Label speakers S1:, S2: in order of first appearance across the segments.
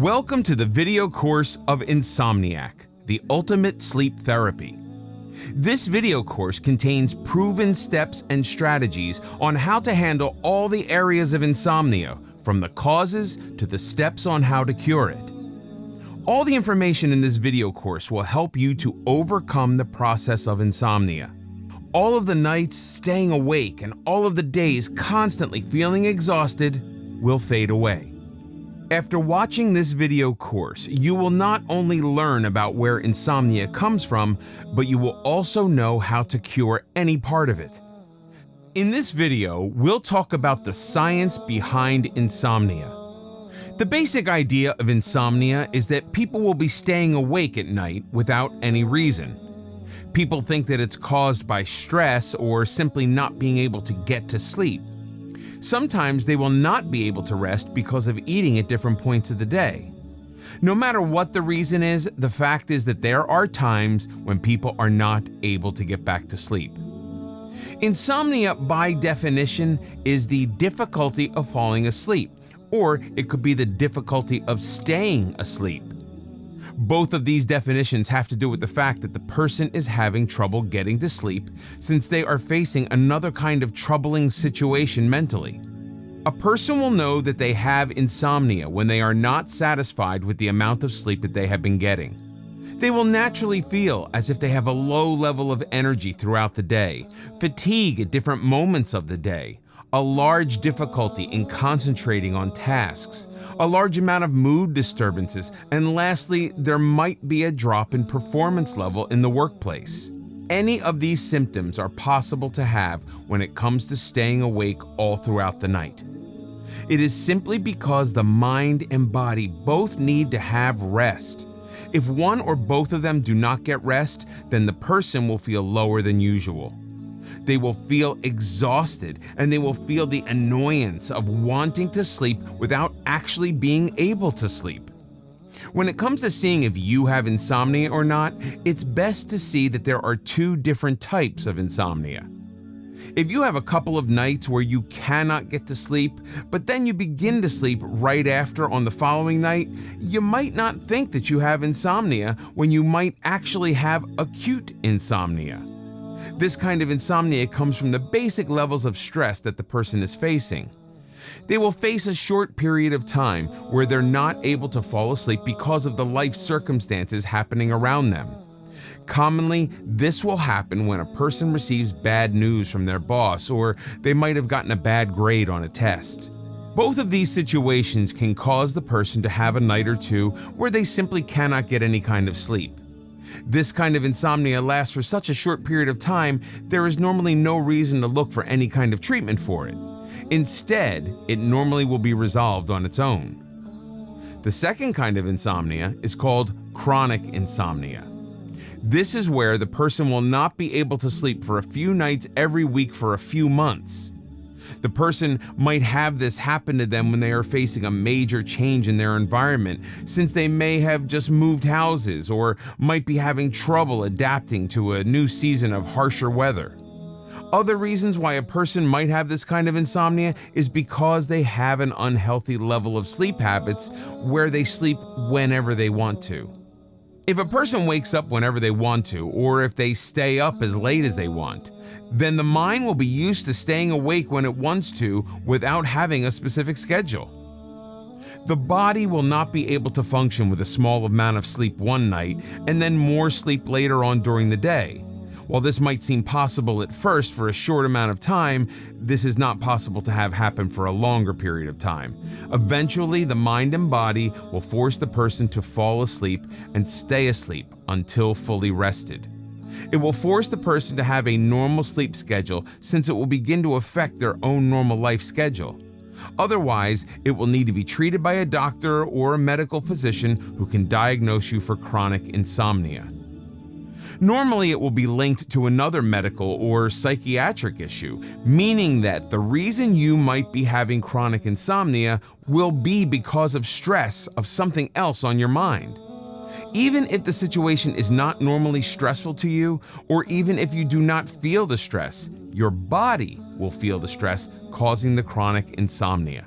S1: Welcome to the video course of Insomniac, the ultimate sleep therapy. This video course contains proven steps and strategies on how to handle all the areas of insomnia, from the causes to the steps on how to cure it. All the information in this video course will help you to overcome the process of insomnia. All of the nights staying awake and all of the days constantly feeling exhausted will fade away. After watching this video course, you will not only learn about where insomnia comes from, but you will also know how to cure any part of it. In this video, we'll talk about the science behind insomnia. The basic idea of insomnia is that people will be staying awake at night without any reason. People think that it's caused by stress or simply not being able to get to sleep. Sometimes they will not be able to rest because of eating at different points of the day. No matter what the reason is, the fact is that there are times when people are not able to get back to sleep. Insomnia, by definition, is the difficulty of falling asleep, or it could be the difficulty of staying asleep. Both of these definitions have to do with the fact that the person is having trouble getting to sleep since they are facing another kind of troubling situation mentally. A person will know that they have insomnia when they are not satisfied with the amount of sleep that they have been getting. They will naturally feel as if they have a low level of energy throughout the day, fatigue at different moments of the day, a large difficulty in concentrating on tasks, a large amount of mood disturbances, and lastly, there might be a drop in performance level in the workplace. Any of these symptoms are possible to have when it comes to staying awake all throughout the night. It is simply because the mind and body both need to have rest. If one or both of them do not get rest, then the person will feel lower than usual. They will feel exhausted and they will feel the annoyance of wanting to sleep without actually being able to sleep. When it comes to seeing if you have insomnia or not, it's best to see that there are two different types of insomnia. If you have a couple of nights where you cannot get to sleep, but then you begin to sleep right after on the following night, you might not think that you have insomnia when you might actually have acute insomnia. This kind of insomnia comes from the basic levels of stress that the person is facing. They will face a short period of time where they're not able to fall asleep because of the life circumstances happening around them. Commonly, this will happen when a person receives bad news from their boss, or they might have gotten a bad grade on a test. Both of these situations can cause the person to have a night or two where they simply cannot get any kind of sleep. This kind of insomnia lasts for such a short period of time, there is normally no reason to look for any kind of treatment for it. Instead, it normally will be resolved on its own. The second kind of insomnia is called chronic insomnia. This is where the person will not be able to sleep for a few nights every week for a few months. The person might have this happen to them when they are facing a major change in their environment, since they may have just moved houses or might be having trouble adapting to a new season of harsher weather. Other reasons why a person might have this kind of insomnia is because they have an unhealthy level of sleep habits where they sleep whenever they want to. If a person wakes up whenever they want to, or if they stay up as late as they want, then the mind will be used to staying awake when it wants to without having a specific schedule. The body will not be able to function with a small amount of sleep one night and then more sleep later on during the day. While this might seem possible at first for a short amount of time, this is not possible to have happen for a longer period of time. Eventually, the mind and body will force the person to fall asleep and stay asleep until fully rested. It will force the person to have a normal sleep schedule since it will begin to affect their own normal life schedule. Otherwise, it will need to be treated by a doctor or a medical physician who can diagnose you for chronic insomnia. Normally, it will be linked to another medical or psychiatric issue, meaning that the reason you might be having chronic insomnia will be because of stress of something else on your mind. Even if the situation is not normally stressful to you, or even if you do not feel the stress, your body will feel the stress causing the chronic insomnia.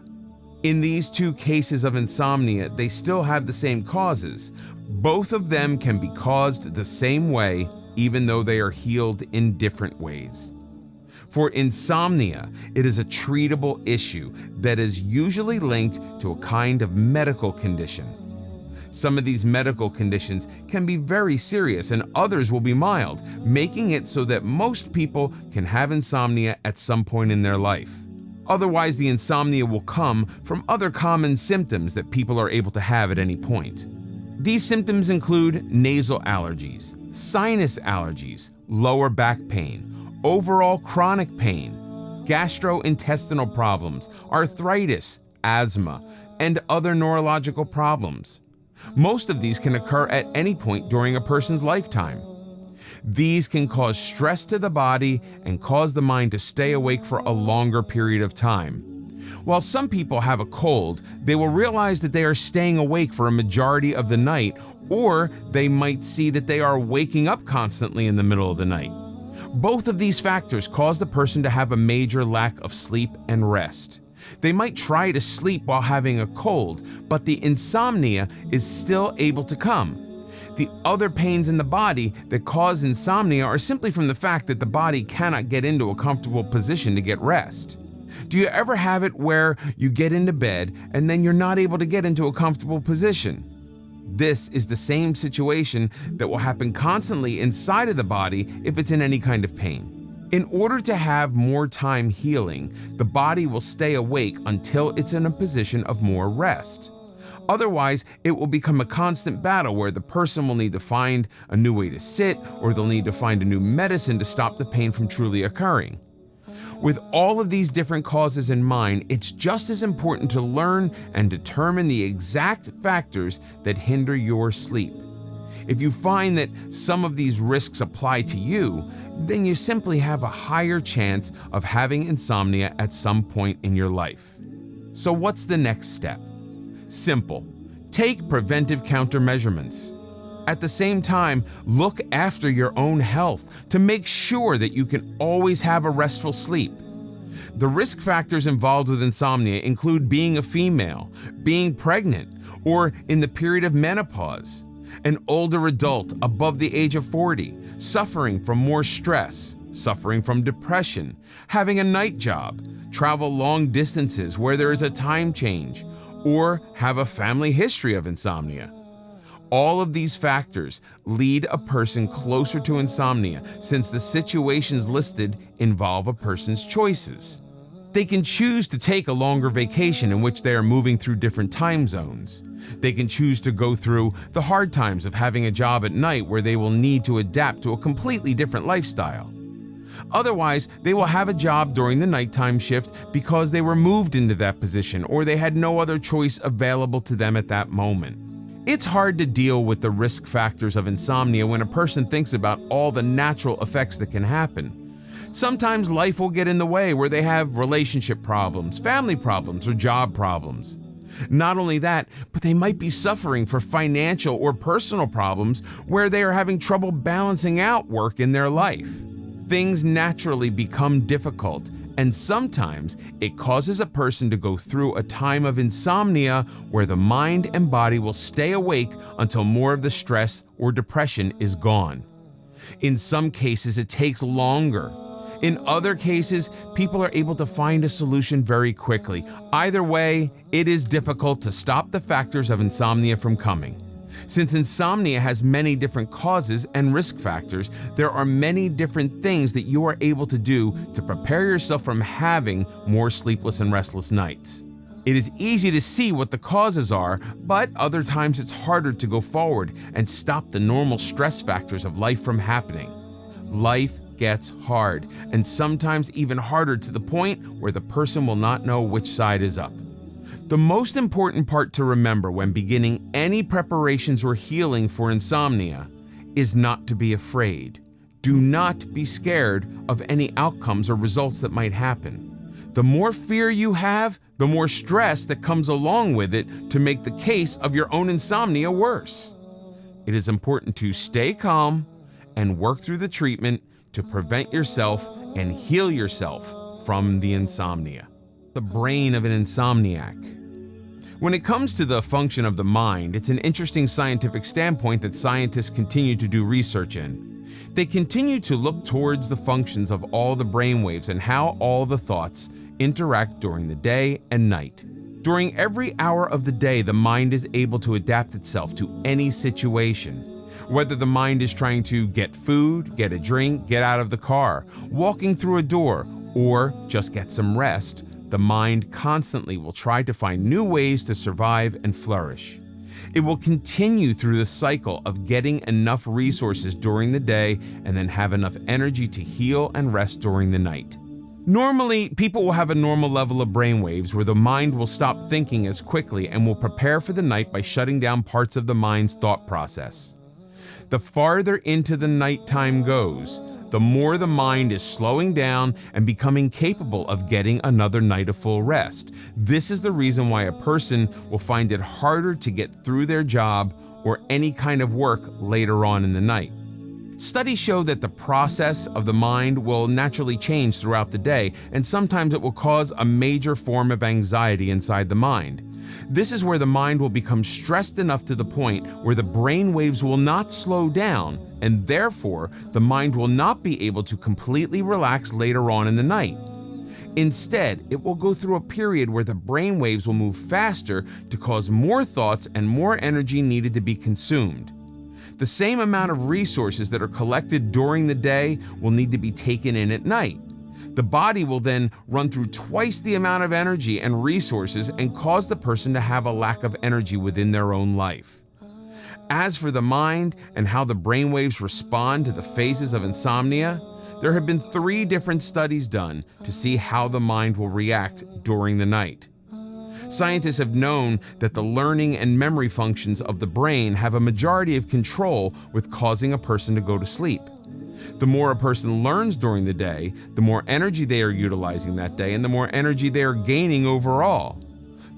S1: In these two cases of insomnia, they still have the same causes. Both of them can be caused the same way, even though they are healed in different ways. For insomnia, it is a treatable issue that is usually linked to a kind of medical condition. Some of these medical conditions can be very serious and others will be mild, making it so that most people can have insomnia at some point in their life. Otherwise, the insomnia will come from other common symptoms that people are able to have at any point. These symptoms include nasal allergies, sinus allergies, lower back pain, overall chronic pain, gastrointestinal problems, arthritis, asthma, and other neurological problems. Most of these can occur at any point during a person's lifetime. These can cause stress to the body and cause the mind to stay awake for a longer period of time. While some people have a cold, they will realize that they are staying awake for a majority of the night, or they might see that they are waking up constantly in the middle of the night. Both of these factors cause the person to have a major lack of sleep and rest. They might try to sleep while having a cold, but the insomnia is still able to come. The other pains in the body that cause insomnia are simply from the fact that the body cannot get into a comfortable position to get rest. Do you ever have it where you get into bed and then you're not able to get into a comfortable position? This is the same situation that will happen constantly inside of the body if it's in any kind of pain. In order to have more time healing, the body will stay awake until it's in a position of more rest. Otherwise, it will become a constant battle where the person will need to find a new way to sit, or they'll need to find a new medicine to stop the pain from truly occurring. With all of these different causes in mind, it's just as important to learn and determine the exact factors that hinder your sleep. If you find that some of these risks apply to you, then you simply have a higher chance of having insomnia at some point in your life. So what's the next step? Simple. Take preventive countermeasurements. At the same time, look after your own health to make sure that you can always have a restful sleep. The risk factors involved with insomnia include being a female, being pregnant, or in the period of menopause, an older adult above the age of 40, suffering from more stress, suffering from depression, having a night job, travel long distances where there is a time change, or have a family history of insomnia. All of these factors lead a person closer to insomnia, since the situations listed involve a person's choices. They can choose to take a longer vacation in which they are moving through different time zones. They can choose to go through the hard times of having a job at night where they will need to adapt to a completely different lifestyle. Otherwise, they will have a job during the nighttime shift because they were moved into that position or they had no other choice available to them at that moment. It's hard to deal with the risk factors of insomnia when a person thinks about all the natural effects that can happen. Sometimes life will get in the way where they have relationship problems, family problems, or job problems. Not only that, but they might be suffering for financial or personal problems where they are having trouble balancing out work in their life. Things naturally become difficult, and sometimes it causes a person to go through a time of insomnia where the mind and body will stay awake until more of the stress or depression is gone. In some cases, it takes longer. In other cases, people are able to find a solution very quickly. Either way, it is difficult to stop the factors of insomnia from coming. Since insomnia has many different causes and risk factors, there are many different things that you are able to do to prepare yourself from having more sleepless and restless nights. It is easy to see what the causes are, but other times it's harder to go forward and stop the normal stress factors of life from happening. Life gets hard, and sometimes even harder to the point where the person will not know which side is up. The most important part to remember when beginning any preparations or healing for insomnia is not to be afraid. Do not be scared of any outcomes or results that might happen. The more fear you have, the more stress that comes along with it to make the case of your own insomnia worse. It is important to stay calm and work through the treatment to prevent yourself and heal yourself from the insomnia. The brain of an insomniac. When it comes to the function of the mind, it's an interesting scientific standpoint that scientists continue to do research in. They continue to look towards the functions of all the brainwaves and how all the thoughts interact during the day and night. During every hour of the day, the mind is able to adapt itself to any situation. Whether the mind is trying to get food, get a drink, get out of the car, walking through a door, or just get some rest, the mind constantly will try to find new ways to survive and flourish. It will continue through the cycle of getting enough resources during the day and then have enough energy to heal and rest during the night. Normally, people will have a normal level of brainwaves where the mind will stop thinking as quickly and will prepare for the night by shutting down parts of the mind's thought process. The farther into the nighttime goes, the more the mind is slowing down and becoming capable of getting another night of full rest. This is the reason why a person will find it harder to get through their job or any kind of work later on in the night. Studies show that the process of the mind will naturally change throughout the day, and sometimes it will cause a major form of anxiety inside the mind. This is where the mind will become stressed enough to the point where the brain waves will not slow down, and therefore the mind will not be able to completely relax later on in the night. Instead, it will go through a period where the brain waves will move faster to cause more thoughts and more energy needed to be consumed. The same amount of resources that are collected during the day will need to be taken in at night. The body will then run through twice the amount of energy and resources and cause the person to have a lack of energy within their own life. As for the mind and how the brainwaves respond to the phases of insomnia, there have been 3 different studies done to see how the mind will react during the night. Scientists have known that the learning and memory functions of the brain have a majority of control with causing a person to go to sleep. The more a person learns during the day, the more energy they are utilizing that day and the more energy they are gaining overall.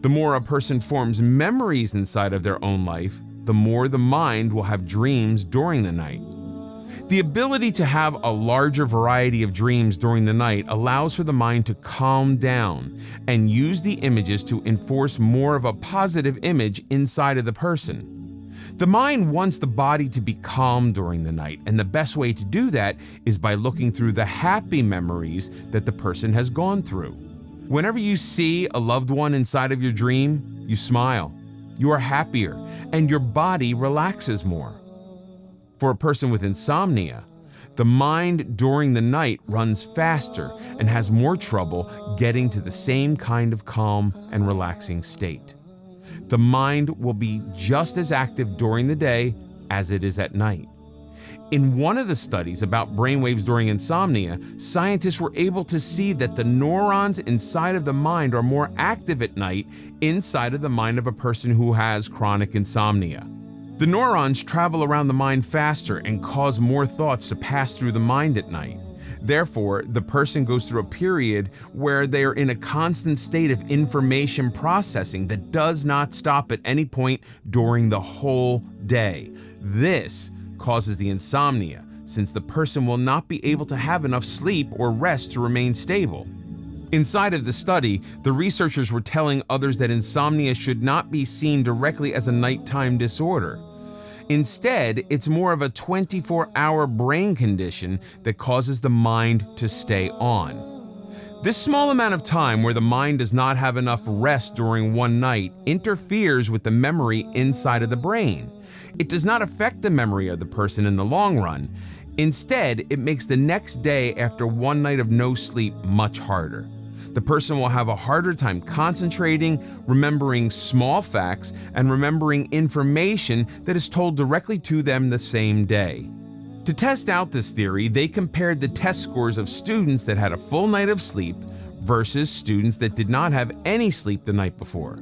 S1: The more a person forms memories inside of their own life, the more the mind will have dreams during the night. The ability to have a larger variety of dreams during the night allows for the mind to calm down and use the images to enforce more of a positive image inside of the person. The mind wants the body to be calm during the night, and the best way to do that is by looking through the happy memories that the person has gone through. Whenever you see a loved one inside of your dream, you smile, you are happier, and your body relaxes more. For a person with insomnia, the mind during the night runs faster and has more trouble getting to the same kind of calm and relaxing state. The mind will be just as active during the day as it is at night. In one of the studies about brainwaves during insomnia, scientists were able to see that the neurons inside of the mind are more active at night inside of the mind of a person who has chronic insomnia. The neurons travel around the mind faster and cause more thoughts to pass through the mind at night. Therefore, the person goes through a period where they are in a constant state of information processing that does not stop at any point during the whole day. This causes the insomnia, since the person will not be able to have enough sleep or rest to remain stable. Inside of the study, the researchers were telling others that insomnia should not be seen directly as a nighttime disorder. Instead, it's more of a 24-hour brain condition that causes the mind to stay on. This small amount of time where the mind does not have enough rest during one night interferes with the memory inside of the brain. It does not affect the memory of the person in the long run. Instead, it makes the next day after one night of no sleep much harder. The person will have a harder time concentrating, remembering small facts, and remembering information that is told directly to them the same day. To test out this theory, they compared the test scores of students that had a full night of sleep versus students that did not have any sleep the night before.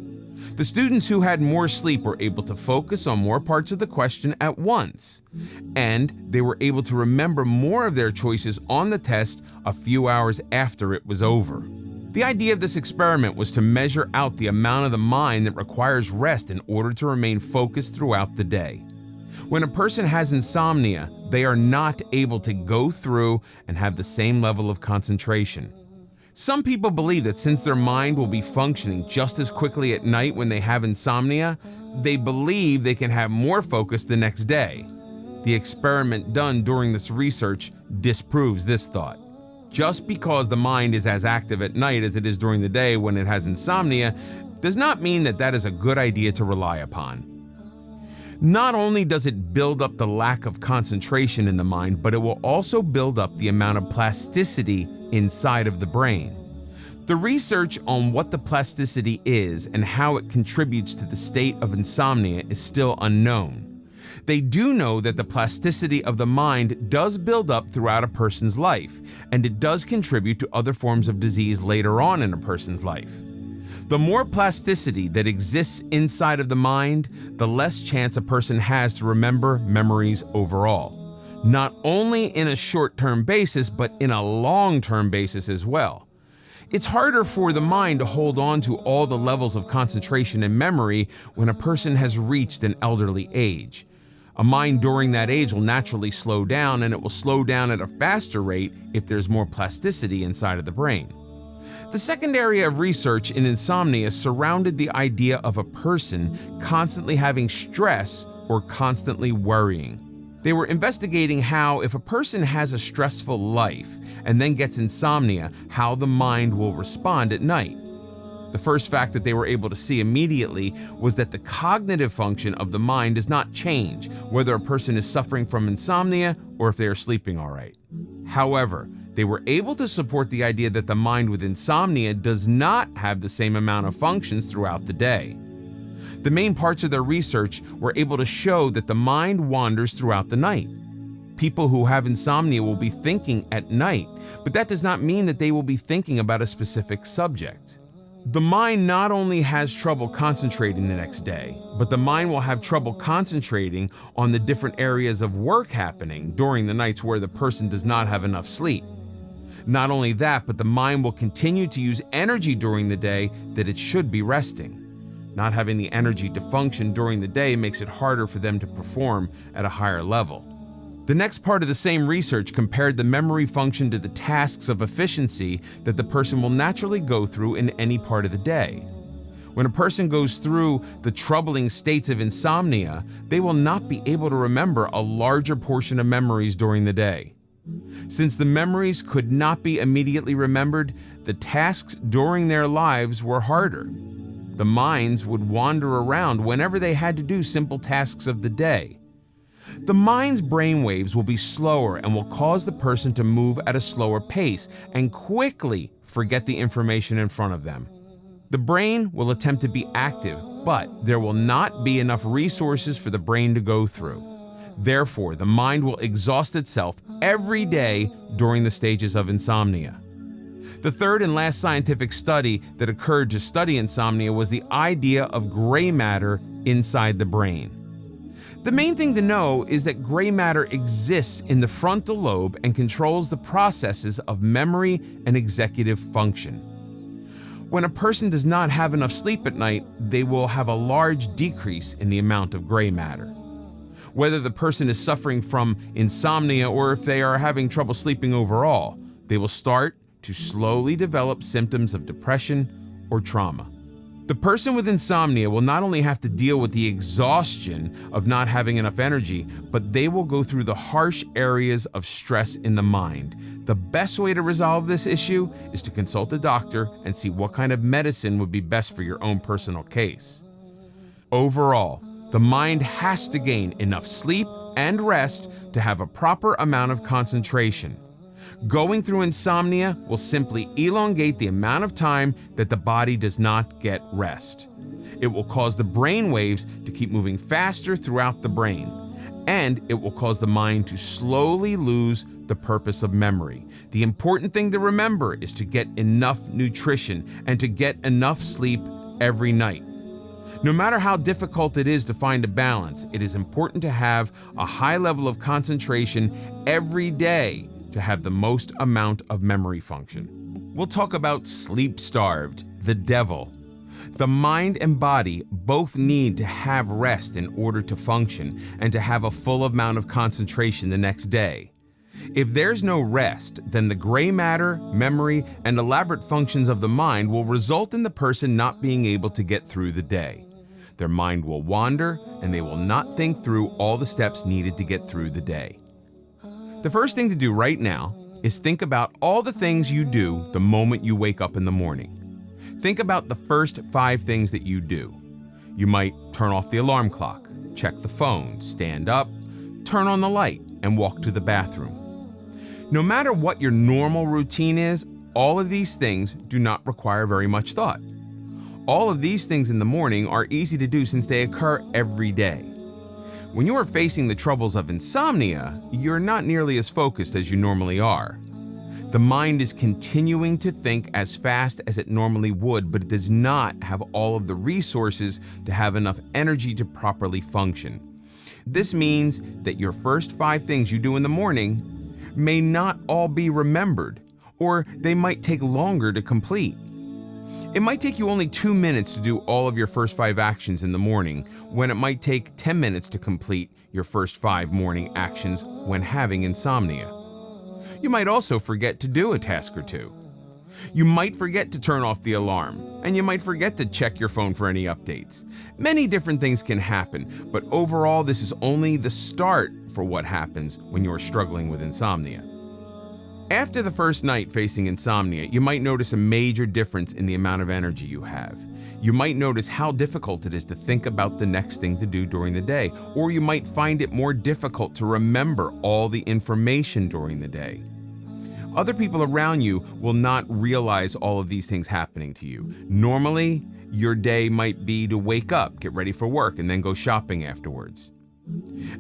S1: The students who had more sleep were able to focus on more parts of the question at once, and they were able to remember more of their choices on the test a few hours after it was over. The idea of this experiment was to measure out the amount of the mind that requires rest in order to remain focused throughout the day. When a person has insomnia, they are not able to go through and have the same level of concentration. Some people believe that since their mind will be functioning just as quickly at night when they have insomnia, they believe they can have more focus the next day. The experiment done during this research disproves this thought. Just because the mind is as active at night as it is during the day when it has insomnia does not mean that that is a good idea to rely upon. Not only does it build up the lack of concentration in the mind, but it will also build up the amount of plasticity inside of the brain. The research on what the plasticity is and how it contributes to the state of insomnia is still unknown. They do know that the plasticity of the mind does build up throughout a person's life, and it does contribute to other forms of disease later on in a person's life. The more plasticity that exists inside of the mind, the less chance a person has to remember memories overall, not only in a short-term basis, but in a long-term basis as well. It's harder for the mind to hold on to all the levels of concentration and memory when a person has reached an elderly age. A mind during that age will naturally slow down, and it will slow down at a faster rate if there's more plasticity inside of the brain. The second area of research in insomnia surrounded the idea of a person constantly having stress or constantly worrying. They were investigating how, if a person has a stressful life and then gets insomnia, how the mind will respond at night. The first fact that they were able to see immediately was that the cognitive function of the mind does not change whether a person is suffering from insomnia or if they are sleeping all right. However, they were able to support the idea that the mind with insomnia does not have the same amount of functions throughout the day. The main parts of their research were able to show that the mind wanders throughout the night. People who have insomnia will be thinking at night, but that does not mean that they will be thinking about a specific subject. The mind not only has trouble concentrating the next day, but the mind will have trouble concentrating on the different areas of work happening during the nights where the person does not have enough sleep. Not only that, but the mind will continue to use energy during the day that it should be resting. Not having the energy to function during the day makes it harder for them to perform at a higher level. The next part of the same research compared the memory function to the tasks of efficiency that the person will naturally go through in any part of the day. When a person goes through the troubling states of insomnia, they will not be able to remember a larger portion of memories during the day. Since the memories could not be immediately remembered, the tasks during their lives were harder. The minds would wander around whenever they had to do simple tasks of the day. The mind's brainwaves will be slower and will cause the person to move at a slower pace and quickly forget the information in front of them. The brain will attempt to be active, but there will not be enough resources for the brain to go through. Therefore, the mind will exhaust itself every day during the stages of insomnia. The third and last scientific study that occurred to study insomnia was the idea of gray matter inside the brain. The main thing to know is that gray matter exists in the frontal lobe and controls the processes of memory and executive function. When a person does not have enough sleep at night, they will have a large decrease in the amount of gray matter. Whether the person is suffering from insomnia or if they are having trouble sleeping overall, they will start to slowly develop symptoms of depression or trauma. The person with insomnia will not only have to deal with the exhaustion of not having enough energy, but they will go through the harsh areas of stress in the mind. The best way to resolve this issue is to consult a doctor and see what kind of medicine would be best for your own personal case. Overall, the mind has to gain enough sleep and rest to have a proper amount of concentration. Going through insomnia will simply elongate the amount of time that the body does not get rest. It will cause the brain waves to keep moving faster throughout the brain, and it will cause the mind to slowly lose the purpose of memory. The important thing to remember is to get enough nutrition and to get enough sleep every night. No matter how difficult it is to find a balance, it is important to have a high level of concentration every day to have the most amount of memory function. We'll talk about sleep-starved, the devil. The mind and body both need to have rest in order to function and to have a full amount of concentration the next day. If there's no rest, then the gray matter, memory, and elaborate functions of the mind will result in the person not being able to get through the day. Their mind will wander, and they will not think through all the steps needed to get through the day. The first thing to do right now is think about all the things you do the moment you wake up in the morning. Think about the first 5 things that you do. You might turn off the alarm clock, check the phone, stand up, turn on the light, and walk to the bathroom. No matter what your normal routine is, all of these things do not require very much thought. All of these things in the morning are easy to do since they occur every day. When you are facing the troubles of insomnia, you're not nearly as focused as you normally are. The mind is continuing to think as fast as it normally would, but it does not have all of the resources to have enough energy to properly function. This means that your first 5 things you do in the morning may not all be remembered, or they might take longer to complete. It might take you only 2 minutes to do all of your first 5 actions in the morning, when it might take 10 minutes to complete your first 5 morning actions when having insomnia. You might also forget to do a task or 2. You might forget to turn off the alarm, and you might forget to check your phone for any updates. Many different things can happen, but overall this is only the start for what happens when you're struggling with insomnia. After the first night facing insomnia, you might notice a major difference in the amount of energy you have. You might notice how difficult it is to think about the next thing to do during the day, or you might find it more difficult to remember all the information during the day. Other people around you will not realize all of these things happening to you. Normally, your day might be to wake up, get ready for work, and then go shopping afterwards.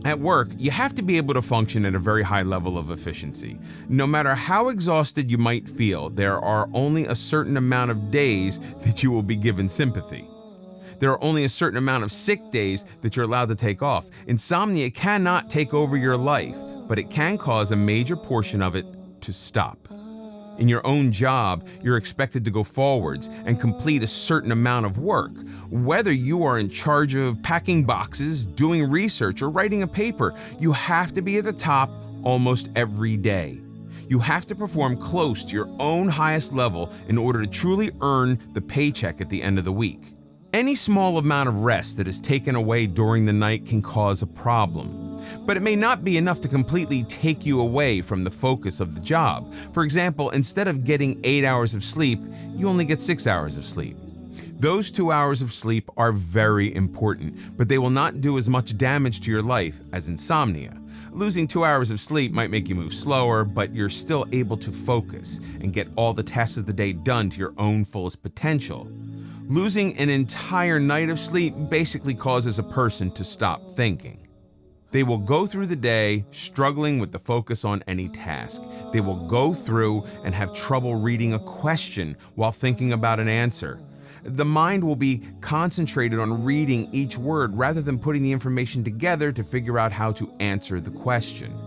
S1: At work, you have to be able to function at a very high level of efficiency. No matter how exhausted you might feel, there are only a certain amount of days that you will be given sympathy. There are only a certain amount of sick days that you're allowed to take off. Insomnia cannot take over your life, but it can cause a major portion of it to stop. In your own job, you're expected to go forwards and complete a certain amount of work. Whether you are in charge of packing boxes, doing research, or writing a paper, you have to be at the top almost every day. You have to perform close to your own highest level in order to truly earn the paycheck at the end of the week. Any small amount of rest that is taken away during the night can cause a problem. But it may not be enough to completely take you away from the focus of the job. For example, instead of getting 8 hours of sleep, you only get 6 hours of sleep. Those 2 hours of sleep are very important, but they will not do as much damage to your life as insomnia. Losing 2 hours of sleep might make you move slower, but you're still able to focus and get all the tasks of the day done to your own fullest potential. Losing an entire night of sleep basically causes a person to stop thinking. They will go through the day struggling with the focus on any task. They will go through and have trouble reading a question while thinking about an answer. The mind will be concentrated on reading each word rather than putting the information together to figure out how to answer the question.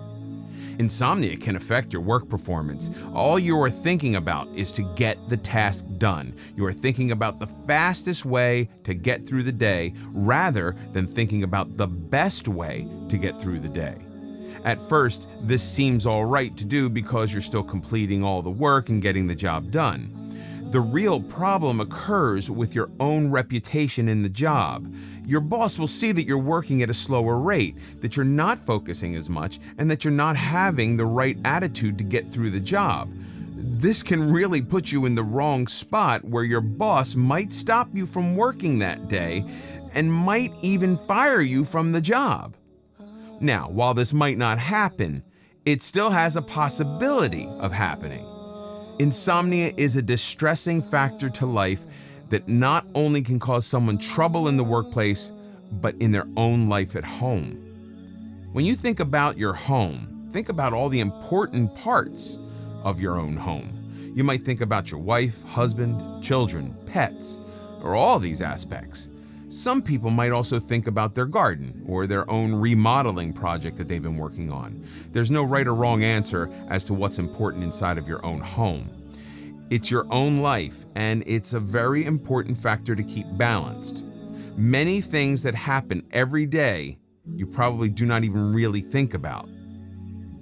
S1: Insomnia can affect your work performance. All you are thinking about is to get the task done. You are thinking about the fastest way to get through the day rather than thinking about the best way to get through the day. At first, this seems all right to do because you're still completing all the work and getting the job done. The real problem occurs with your own reputation in the job. Your boss will see that you're working at a slower rate, that you're not focusing as much, and that you're not having the right attitude to get through the job. This can really put you in the wrong spot where your boss might stop you from working that day and might even fire you from the job. Now, while this might not happen, it still has a possibility of happening. Insomnia is a distressing factor to life that not only can cause someone trouble in the workplace, but in their own life at home. When you think about your home, think about all the important parts of your own home. You might think about your wife, husband, children, pets, or all these aspects. Some people might also think about their garden or their own remodeling project that they've been working on. There's no right or wrong answer as to what's important inside of your own home. It's your own life, and it's a very important factor to keep balanced. Many things that happen every day you probably do not even really think about.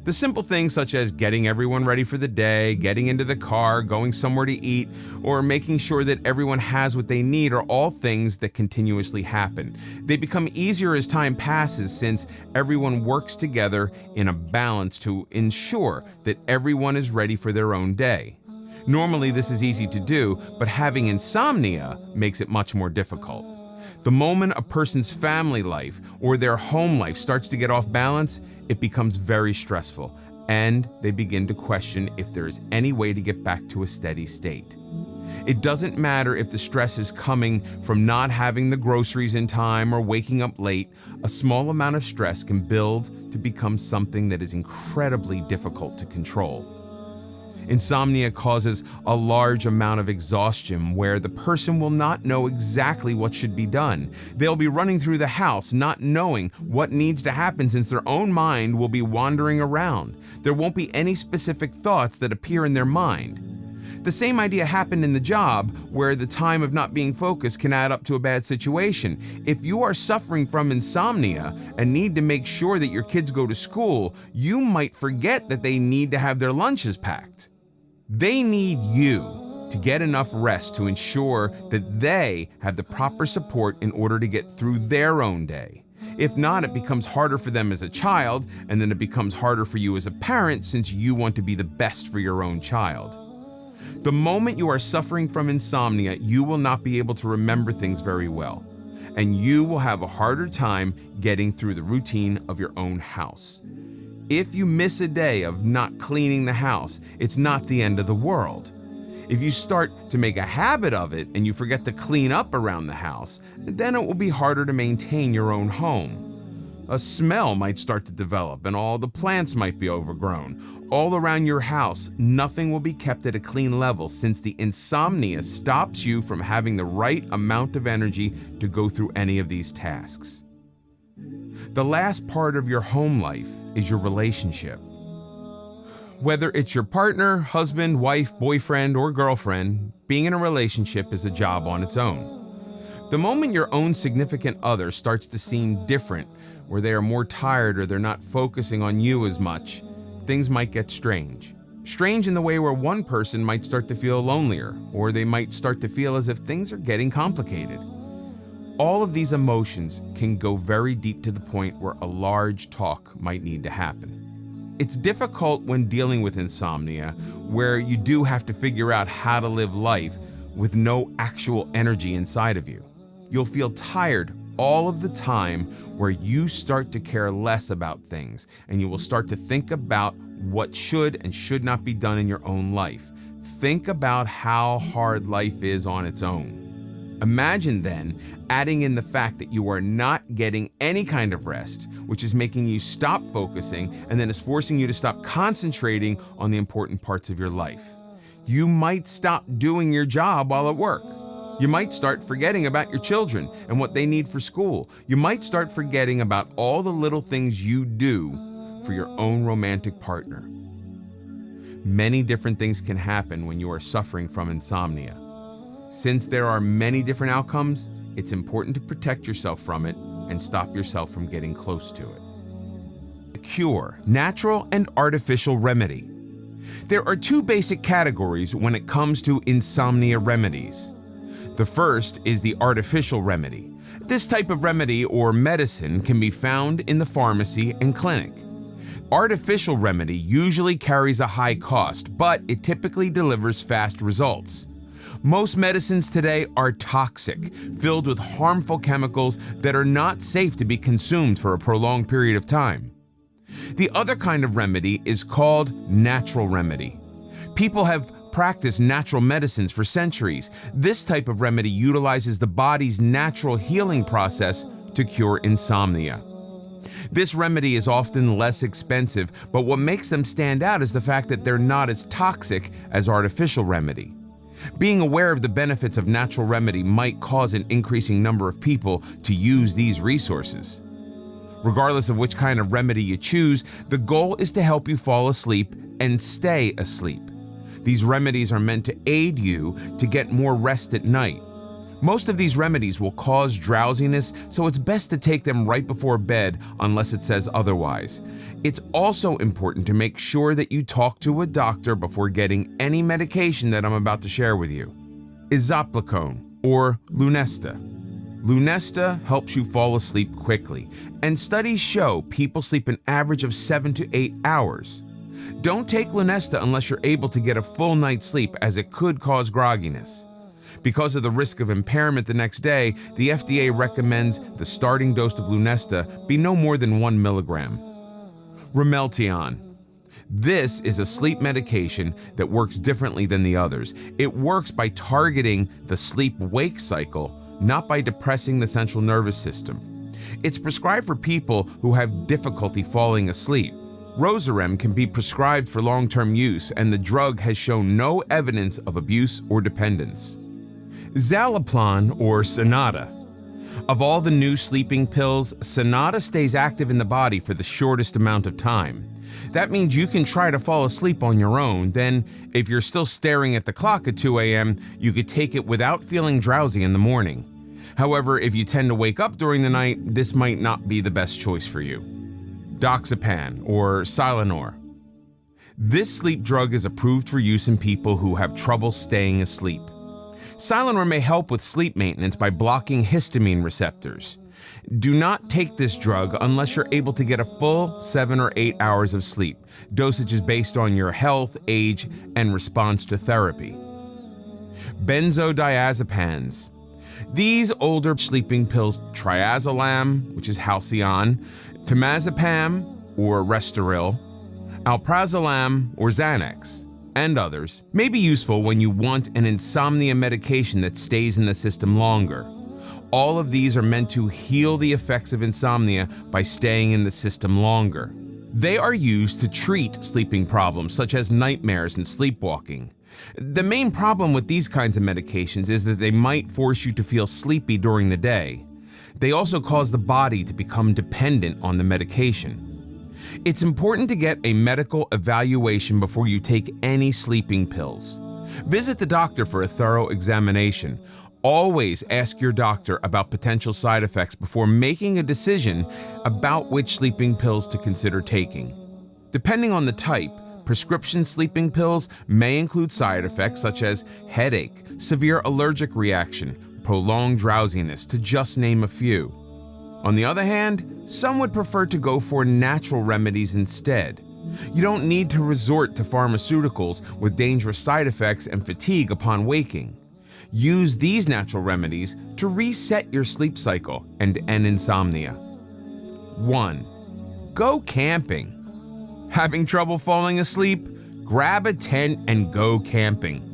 S1: The simple things such as getting everyone ready for the day, getting into the car, going somewhere to eat, or making sure that everyone has what they need are all things that continuously happen. They become easier as time passes since everyone works together in a balance to ensure that everyone is ready for their own day. Normally this is easy to do, but having insomnia makes it much more difficult. The moment a person's family life or their home life starts to get off balance, it becomes very stressful, and they begin to question if there is any way to get back to a steady state. It doesn't matter if the stress is coming from not having the groceries in time or waking up late. A small amount of stress can build to become something that is incredibly difficult to control. Insomnia causes a large amount of exhaustion where the person will not know exactly what should be done. They'll be running through the house not knowing what needs to happen since their own mind will be wandering around. There won't be any specific thoughts that appear in their mind. The same idea happened in the job where the time of not being focused can add up to a bad situation. If you are suffering from insomnia and need to make sure that your kids go to school, you might forget that they need to have their lunches packed. They need you to get enough rest to ensure that they have the proper support in order to get through their own day. If not, it becomes harder for them as a child, and then it becomes harder for you as a parent since you want to be the best for your own child. The moment you are suffering from insomnia, you will not be able to remember things very well, and you will have a harder time getting through the routine of your own house. If you miss a day of not cleaning the house, it's not the end of the world. If you start to make a habit of it and you forget to clean up around the house, then it will be harder to maintain your own home. A smell might start to develop and all the plants might be overgrown. All around your house, nothing will be kept at a clean level since the insomnia stops you from having the right amount of energy to go through any of these tasks. The last part of your home life is your relationship. Whether it's your partner, husband, wife, boyfriend, or girlfriend, being in a relationship is a job on its own. The moment your own significant other starts to seem different, where they are more tired or they're not focusing on you as much, things might get strange. Strange in the way where one person might start to feel lonelier, or they might start to feel as if things are getting complicated. All of these emotions can go very deep to the point where a large talk might need to happen. It's difficult when dealing with insomnia, where you do have to figure out how to live life with no actual energy inside of you. You'll feel tired all of the time, where you start to care less about things, and you will start to think about what should and should not be done in your own life. Think about how hard life is on its own. Imagine then adding in the fact that you are not getting any kind of rest, which is making you stop focusing and then is forcing you to stop concentrating on the important parts of your life. You might stop doing your job while at work. You might start forgetting about your children and what they need for school. You might start forgetting about all the little things you do for your own romantic partner. Many different things can happen when you are suffering from insomnia. Since there are many different outcomes, it's important to protect yourself from it and stop yourself from getting close to it. The cure, natural and artificial remedy. There are two basic categories when it comes to insomnia remedies. The first is the artificial remedy. This type of remedy or medicine can be found in the pharmacy and clinic. Artificial remedy usually carries a high cost, but it typically delivers fast results. Most medicines today are toxic, filled with harmful chemicals that are not safe to be consumed for a prolonged period of time. The other kind of remedy is called natural remedy. People have practiced natural medicines for centuries. This type of remedy utilizes the body's natural healing process to cure insomnia. This remedy is often less expensive, but what makes them stand out is the fact that they're not as toxic as artificial remedy. Being aware of the benefits of natural remedy might cause an increasing number of people to use these resources. Regardless of which kind of remedy you choose, the goal is to help you fall asleep and stay asleep. These remedies are meant to aid you to get more rest at night. Most of these remedies will cause drowsiness, so it's best to take them right before bed unless it says otherwise. It's also important to make sure that you talk to a doctor before getting any medication that I'm about to share with you. Eszopiclone, or Lunesta. Lunesta helps you fall asleep quickly, and studies show people sleep an average of 7 to 8 hours. Don't take Lunesta unless you're able to get a full night's sleep, as it could cause grogginess. Because of the risk of impairment the next day, the FDA recommends the starting dose of Lunesta be no more than 1 milligram. Ramelteon. This is a sleep medication that works differently than the others. It works by targeting the sleep-wake cycle, not by depressing the central nervous system. It's prescribed for people who have difficulty falling asleep. Rosarem can be prescribed for long-term use, and the drug has shown no evidence of abuse or dependence. Zaleplon, or Sonata. Of all the new sleeping pills, Sonata stays active in the body for the shortest amount of time. That means you can try to fall asleep on your own. Then, if you're still staring at the clock at 2 a.m., you could take it without feeling drowsy in the morning. However, if you tend to wake up during the night, this might not be the best choice for you. Doxepine, or Silenor. This sleep drug is approved for use in people who have trouble staying asleep. Silenor may help with sleep maintenance by blocking histamine receptors. Do not take this drug unless you're able to get a full 7 or 8 hours of sleep. Dosage is based on your health, age, and response to therapy. Benzodiazepines. These older sleeping pills, triazolam, which is Halcyon, temazepam, or Restoril, alprazolam, or Xanax, and others, may be useful when you want an insomnia medication that stays in the system longer. All of these are meant to heal the effects of insomnia by staying in the system longer. They are used to treat sleeping problems such as nightmares and sleepwalking. The main problem with these kinds of medications is that they might force you to feel sleepy during the day. They also cause the body to become dependent on the medication. It's important to get a medical evaluation before you take any sleeping pills. Visit the doctor for a thorough examination. Always ask your doctor about potential side effects before making a decision about which sleeping pills to consider taking. Depending on the type, prescription sleeping pills may include side effects such as headache, severe allergic reaction, prolonged drowsiness, to just name a few. On the other hand, some would prefer to go for natural remedies instead. You don't need to resort to pharmaceuticals with dangerous side effects and fatigue upon waking. Use these natural remedies to reset your sleep cycle and end insomnia. 1. Go camping. Having trouble falling asleep? Grab a tent and go camping.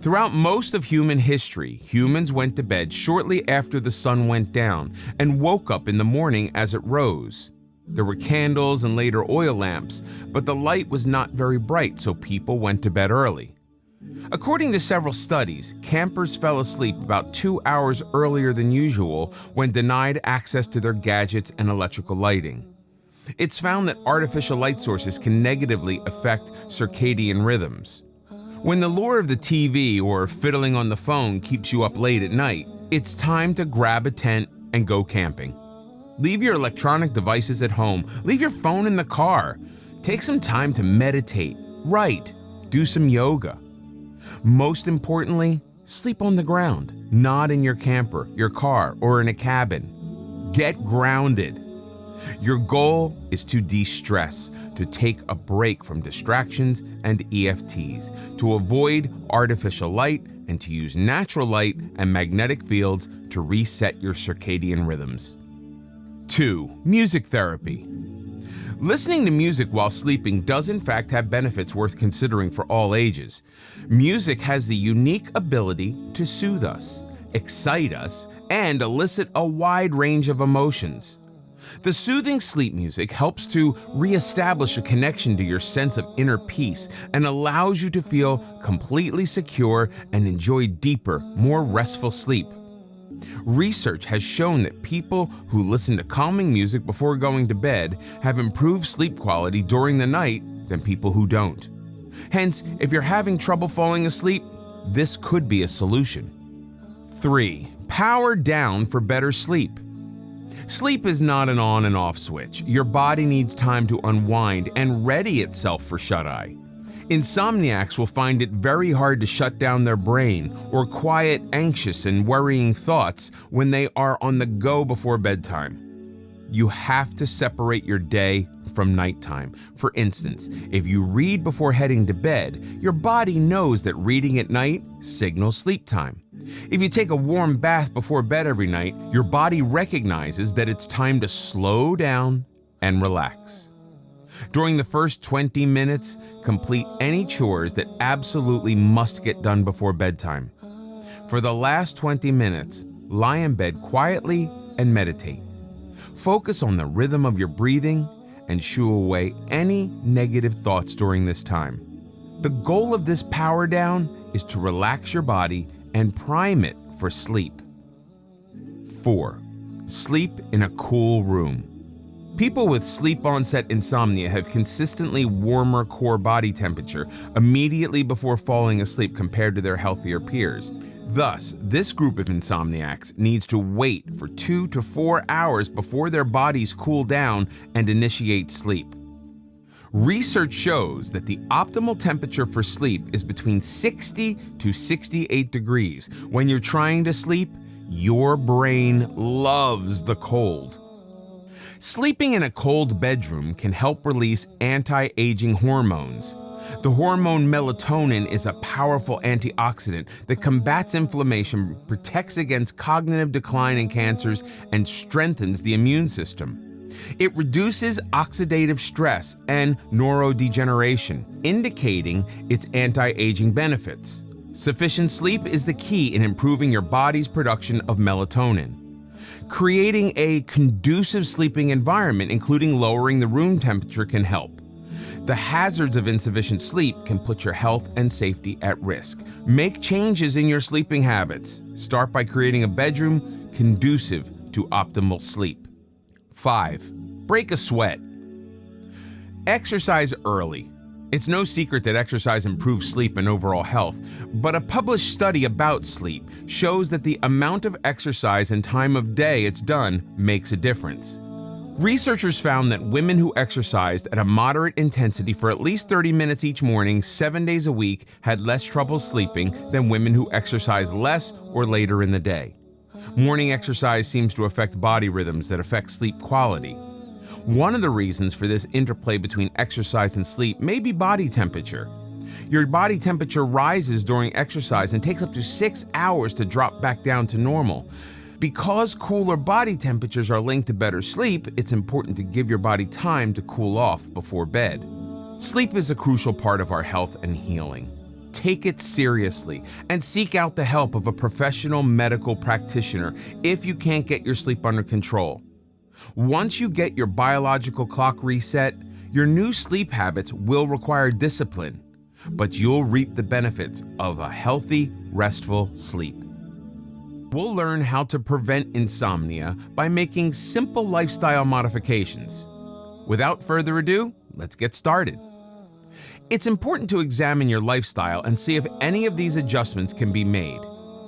S1: Throughout most of human history, humans went to bed shortly after the sun went down and woke up in the morning as it rose. There were candles and later oil lamps, but the light was not very bright, so people went to bed early. According to several studies, campers fell asleep about 2 hours earlier than usual when denied access to their gadgets and electrical lighting. It's found that artificial light sources can negatively affect circadian rhythms. When the lure of the TV or fiddling on the phone keeps you up late at night, it's time to grab a tent and go camping. Leave your electronic devices at home. Leave your phone in the car. Take some time to meditate, write, do some yoga. Most importantly, sleep on the ground, not in your camper, your car, or in a cabin. Get grounded. Your goal is to de-stress, to take a break from distractions and EFTs, to avoid artificial light, and to use natural light and magnetic fields to reset your circadian rhythms. 2. Music therapy. Listening to music while sleeping does in fact have benefits worth considering for all ages. Music has the unique ability to soothe us, excite us, and elicit a wide range of emotions. The soothing sleep music helps to reestablish a connection to your sense of inner peace and allows you to feel completely secure and enjoy deeper, more restful sleep. Research has shown that people who listen to calming music before going to bed have improved sleep quality during the night than people who don't. Hence, if you're having trouble falling asleep, this could be a solution. 3. Power down for better sleep. Sleep is not an on and off switch. Your body needs time to unwind and ready itself for shut-eye. Insomniacs will find it very hard to shut down their brain or quiet anxious and worrying thoughts when they are on the go before bedtime. You have to separate your day from nighttime. For instance, if you read before heading to bed, your body knows that reading at night signals sleep time. If you take a warm bath before bed every night, your body recognizes that it's time to slow down and relax. During the first 20 minutes, complete any chores that absolutely must get done before bedtime. For the last 20 minutes, lie in bed quietly and meditate. Focus on the rhythm of your breathing and shoo away any negative thoughts during this time. The goal of this power down is to relax your body and prime it for sleep. 4. Sleep in a cool room. People with sleep-onset insomnia have consistently warmer core body temperature immediately before falling asleep compared to their healthier peers. Thus, this group of insomniacs needs to wait for 2 to 4 hours before their bodies cool down and initiate sleep. Research shows that the optimal temperature for sleep is between 60 to 68 degrees. When you're trying to sleep, your brain loves the cold. Sleeping in a cold bedroom can help release anti-aging hormones. The hormone melatonin is a powerful antioxidant that combats inflammation, protects against cognitive decline and cancers, and strengthens the immune system. It reduces oxidative stress and neurodegeneration, indicating its anti-aging benefits. Sufficient sleep is the key in improving your body's production of melatonin. Creating a conducive sleeping environment, including lowering the room temperature, can help. The hazards of insufficient sleep can put your health and safety at risk. Make changes in your sleeping habits. Start by creating a bedroom conducive to optimal sleep. 5. Break a sweat. Exercise early. It's no secret that exercise improves sleep and overall health, but a published study about sleep shows that the amount of exercise and time of day it's done makes a difference. Researchers found that women who exercised at a moderate intensity for at least 30 minutes each morning, 7 days a week, had less trouble sleeping than women who exercised less or later in the day. Morning exercise seems to affect body rhythms that affect sleep quality. One of the reasons for this interplay between exercise and sleep may be body temperature. Your body temperature rises during exercise and takes up to 6 hours to drop back down to normal. Because cooler body temperatures are linked to better sleep, it's important to give your body time to cool off before bed. Sleep is a crucial part of our health and healing. Take it seriously and seek out the help of a professional medical practitioner if you can't get your sleep under control. Once you get your biological clock reset, your new sleep habits will require discipline, but you'll reap the benefits of a healthy, restful sleep. We'll learn how to prevent insomnia by making simple lifestyle modifications. Without further ado, let's get started. It's important to examine your lifestyle and see if any of these adjustments can be made.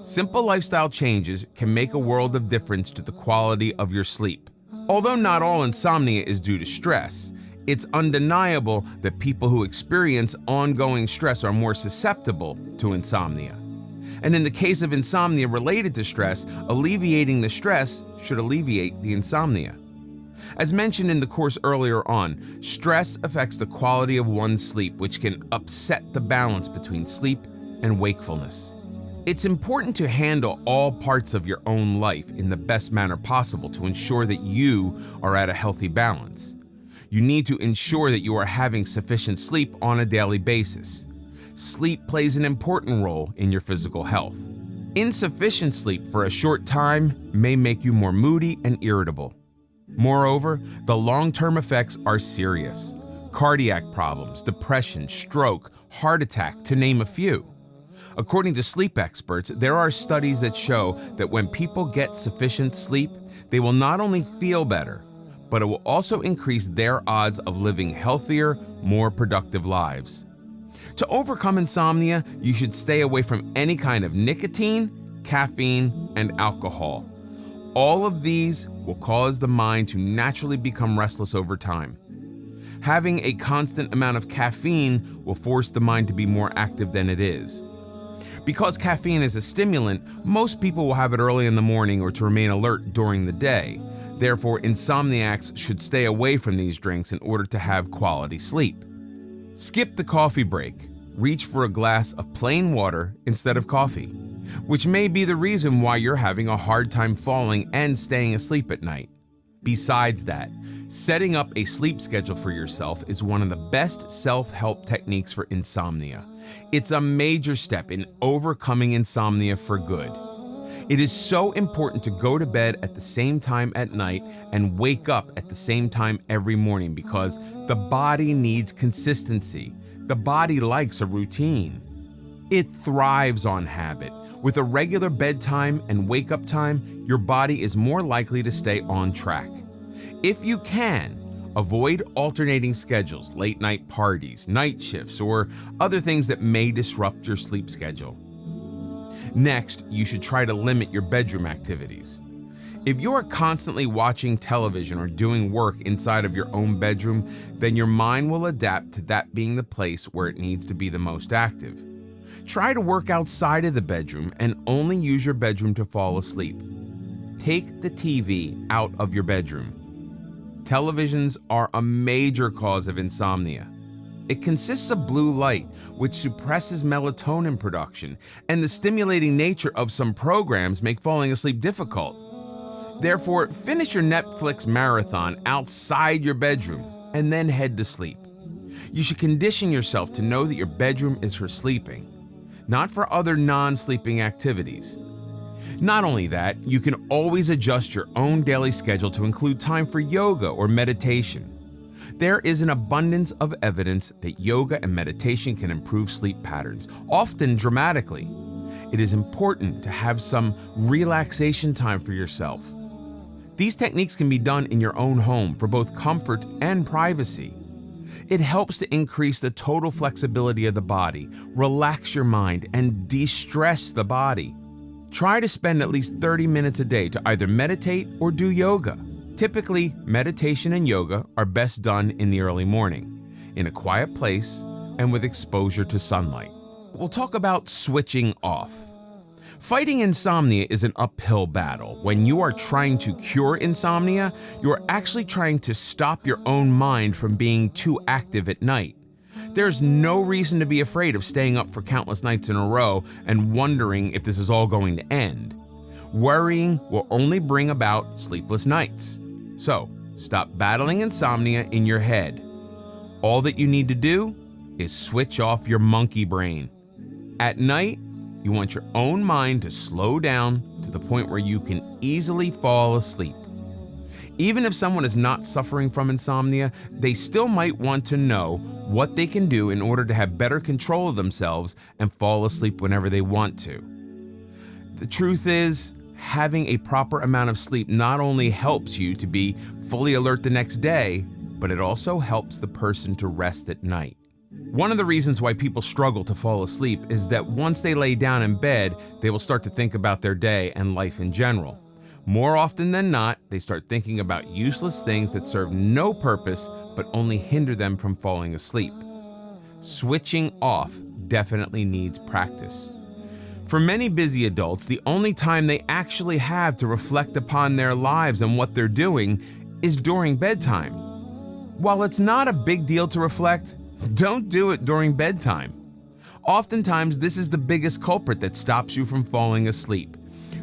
S1: Simple lifestyle changes can make a world of difference to the quality of your sleep. Although not all insomnia is due to stress, it's undeniable that people who experience ongoing stress are more susceptible to insomnia. And in the case of insomnia related to stress, alleviating the stress should alleviate the insomnia. As mentioned in the course earlier on, stress affects the quality of one's sleep, which can upset the balance between sleep and wakefulness. It's important to handle all parts of your own life in the best manner possible to ensure that you are at a healthy balance. You need to ensure that you are having sufficient sleep on a daily basis. Sleep plays an important role in your physical health. Insufficient sleep for a short time may make you more moody and irritable. Moreover, the long-term effects are serious. Cardiac problems, depression, stroke, heart attack, to name a few. According to sleep experts, there are studies that show that when people get sufficient sleep, they will not only feel better, but it will also increase their odds of living healthier, more productive lives. To overcome insomnia, you should stay away from any kind of nicotine, caffeine, and alcohol. All of these will cause the mind to naturally become restless over time. Having a constant amount of caffeine will force the mind to be more active than it is. Because caffeine is a stimulant, most people will have it early in the morning or to remain alert during the day. Therefore, insomniacs should stay away from these drinks in order to have quality sleep. Skip the coffee break. Reach for a glass of plain water instead of coffee, which may be the reason why you're having a hard time falling and staying asleep at night. Besides that, setting up a sleep schedule for yourself is one of the best self-help techniques for insomnia. It's a major step in overcoming insomnia for good. It is so important to go to bed at the same time at night and wake up at the same time every morning because the body needs consistency. The body likes a routine. It thrives on habit. With a regular bedtime and wake-up time, your body is more likely to stay on track. If you can, avoid alternating schedules, late-night parties, night shifts, or other things that may disrupt your sleep schedule. Next, you should try to limit your bedroom activities. If you are constantly watching television or doing work inside of your own bedroom, then your mind will adapt to that being the place where it needs to be the most active. Try to work outside of the bedroom and only use your bedroom to fall asleep. Take the TV out of your bedroom. Televisions are a major cause of insomnia. It consists of blue light, which suppresses melatonin production, and the stimulating nature of some programs make falling asleep difficult. Therefore, finish your Netflix marathon outside your bedroom and then head to sleep. You should condition yourself to know that your bedroom is for sleeping, not for other non-sleeping activities. Not only that, you can always adjust your own daily schedule to include time for yoga or meditation. There is an abundance of evidence that yoga and meditation can improve sleep patterns, often dramatically. It is important to have some relaxation time for yourself. These techniques can be done in your own home for both comfort and privacy. It helps to increase the total flexibility of the body, relax your mind, and de-stress the body. Try to spend at least 30 minutes a day to either meditate or do yoga. Typically, meditation and yoga are best done in the early morning, in a quiet place, and with exposure to sunlight. We'll talk about switching off. Fighting insomnia is an uphill battle. When you are trying to cure insomnia, you're actually trying to stop your own mind from being too active at night. There's no reason to be afraid of staying up for countless nights in a row and wondering if this is all going to end. Worrying will only bring about sleepless nights. So, stop battling insomnia in your head. All that you need to do is switch off your monkey brain. At night, you want your own mind to slow down to the point where you can easily fall asleep. Even if someone is not suffering from insomnia, they still might want to know what they can do in order to have better control of themselves and fall asleep whenever they want to. The truth is, having a proper amount of sleep not only helps you to be fully alert the next day, but it also helps the person to rest at night. One of the reasons why people struggle to fall asleep is that once they lay down in bed, they will start to think about their day and life in general. More often than not, they start thinking about useless things that serve no purpose but only hinder them from falling asleep. Switching off definitely needs practice. For many busy adults, the only time they actually have to reflect upon their lives and what they're doing is during bedtime. While it's not a big deal to reflect, don't do it during bedtime. Oftentimes, this is the biggest culprit that stops you from falling asleep.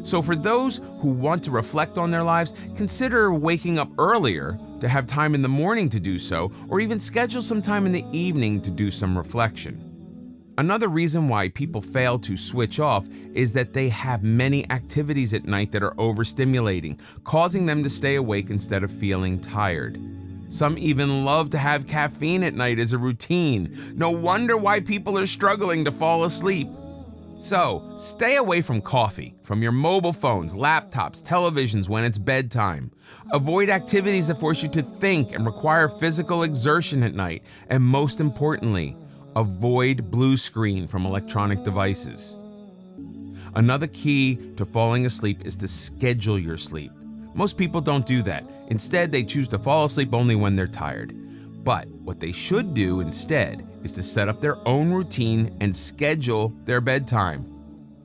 S1: So for those who want to reflect on their lives, consider waking up earlier to have time in the morning to do so, or even schedule some time in the evening to do some reflection. Another reason why people fail to switch off is that they have many activities at night that are overstimulating, causing them to stay awake instead of feeling tired. Some even love to have caffeine at night as a routine. No wonder why people are struggling to fall asleep. So, stay away from coffee, from your mobile phones, laptops, televisions when it's bedtime. Avoid activities that force you to think and require physical exertion at night. And most importantly, avoid blue screen from electronic devices. Another key to falling asleep is to schedule your sleep. Most people don't do that. Instead, they choose to fall asleep only when they're tired. But what they should do instead is to set up their own routine and schedule their bedtime.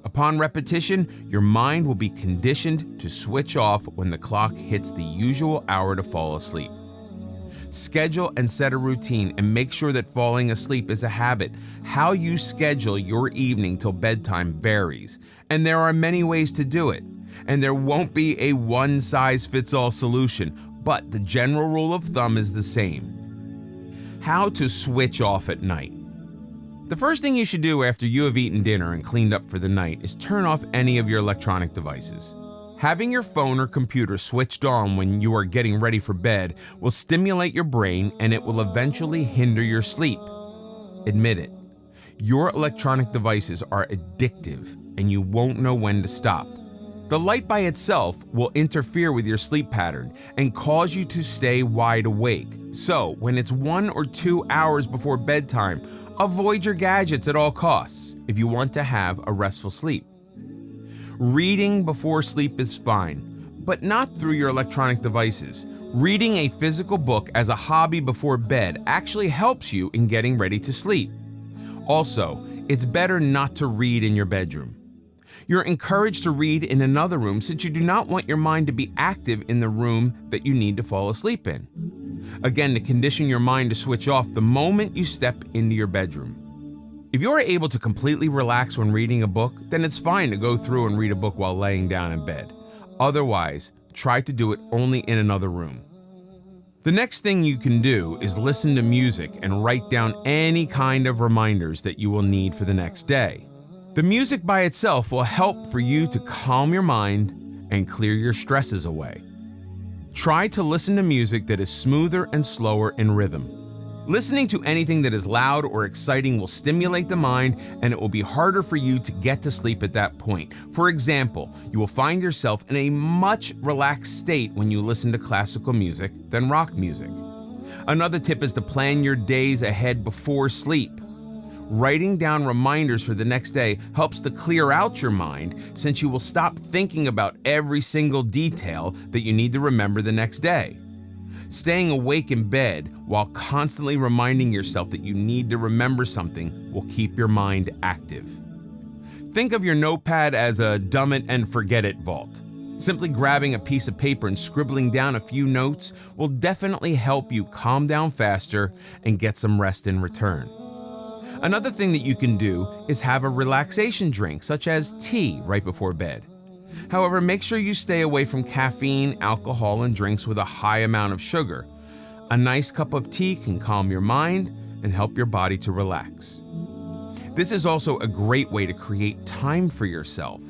S1: Upon repetition, your mind will be conditioned to switch off when the clock hits the usual hour to fall asleep. Schedule and set a routine and make sure that falling asleep is a habit. How you schedule your evening till bedtime varies, and there are many ways to do it. And there won't be a one-size-fits-all solution, but the general rule of thumb is the same. How to switch off at night. The first thing you should do after you have eaten dinner and cleaned up for the night is turn off any of your electronic devices. Having your phone or computer switched on when you are getting ready for bed will stimulate your brain, and it will eventually hinder your sleep. Admit it. Your electronic devices are addictive, and you won't know when to stop. The light by itself will interfere with your sleep pattern and cause you to stay wide awake. So, when it's 1 or 2 hours before bedtime, avoid your gadgets at all costs if you want to have a restful sleep. Reading before sleep is fine, but not through your electronic devices. Reading a physical book as a hobby before bed actually helps you in getting ready to sleep. Also, it's better not to read in your bedroom. You're encouraged to read in another room since you do not want your mind to be active in the room that you need to fall asleep in. Again, to condition your mind to switch off the moment you step into your bedroom. If you're able to completely relax when reading a book, then it's fine to go through and read a book while laying down in bed. Otherwise, try to do it only in another room. The next thing you can do is listen to music and write down any kind of reminders that you will need for the next day. The music by itself will help for you to calm your mind and clear your stresses away. Try to listen to music that is smoother and slower in rhythm. Listening to anything that is loud or exciting will stimulate the mind, and it will be harder for you to get to sleep at that point. For example, you will find yourself in a much relaxed state when you listen to classical music than rock music. Another tip is to plan your days ahead before sleep. Writing down reminders for the next day helps to clear out your mind, since you will stop thinking about every single detail that you need to remember the next day. Staying awake in bed while constantly reminding yourself that you need to remember something will keep your mind active. Think of your notepad as a dumb it and forget it vault. Simply grabbing a piece of paper and scribbling down a few notes will definitely help you calm down faster and get some rest in return. Another thing that you can do is have a relaxation drink, such as tea, right before bed. However, make sure you stay away from caffeine, alcohol, and drinks with a high amount of sugar. A nice cup of tea can calm your mind and help your body to relax. This is also a great way to create time for yourself,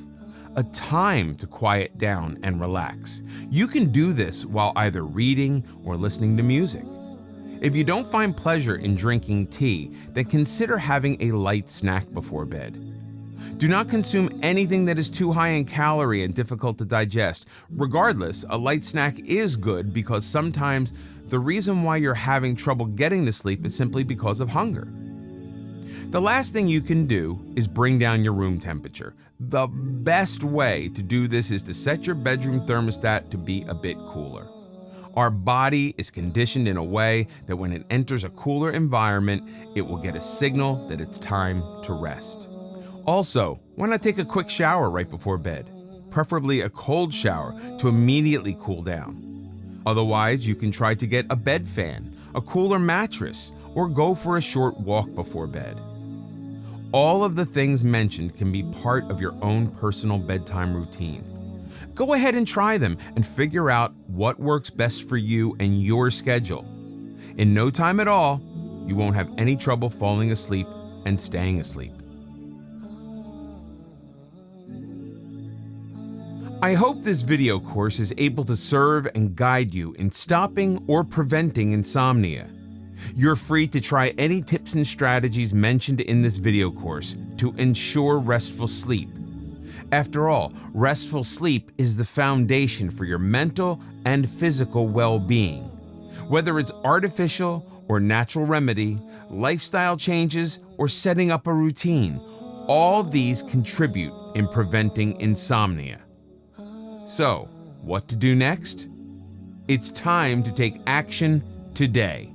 S1: a time to quiet down and relax. You can do this while either reading or listening to music. If you don't find pleasure in drinking tea, then consider having a light snack before bed. Do not consume anything that is too high in calorie and difficult to digest. Regardless, a light snack is good because sometimes the reason why you're having trouble getting to sleep is simply because of hunger. The last thing you can do is bring down your room temperature. The best way to do this is to set your bedroom thermostat to be a bit cooler. Our body is conditioned in a way that when it enters a cooler environment, it will get a signal that it's time to rest. Also, why not take a quick shower right before bed? Preferably a cold shower to immediately cool down. Otherwise, you can try to get a bed fan, a cooler mattress, or go for a short walk before bed. All of the things mentioned can be part of your own personal bedtime routine. Go ahead and try them and figure out what works best for you and your schedule. In no time at all, you won't have any trouble falling asleep and staying asleep. I hope this video course is able to serve and guide you in stopping or preventing insomnia. You're free to try any tips and strategies mentioned in this video course to ensure restful sleep. After all, restful sleep is the foundation for your mental and physical well-being. Whether it's artificial or natural remedy, lifestyle changes, or setting up a routine, All these contribute in preventing insomnia. So, what to do next? It's time to take action today.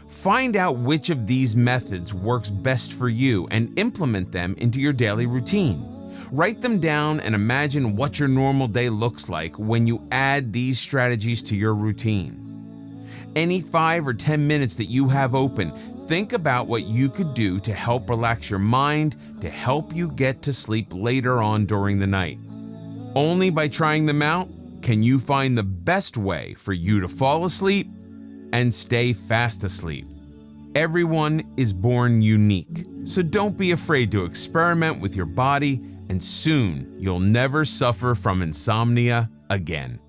S1: Find out which of these methods works best for you and implement them into your daily routine. Write them down and imagine what your normal day looks like when you add these strategies to your routine. Any 5 or 10 minutes that you have open, think about what you could do to help relax your mind, to help you get to sleep later on during the night. Only by trying them out can you find the best way for you to fall asleep and stay fast asleep. Everyone is born unique, so don't be afraid to experiment with your body, and soon you'll never suffer from insomnia again.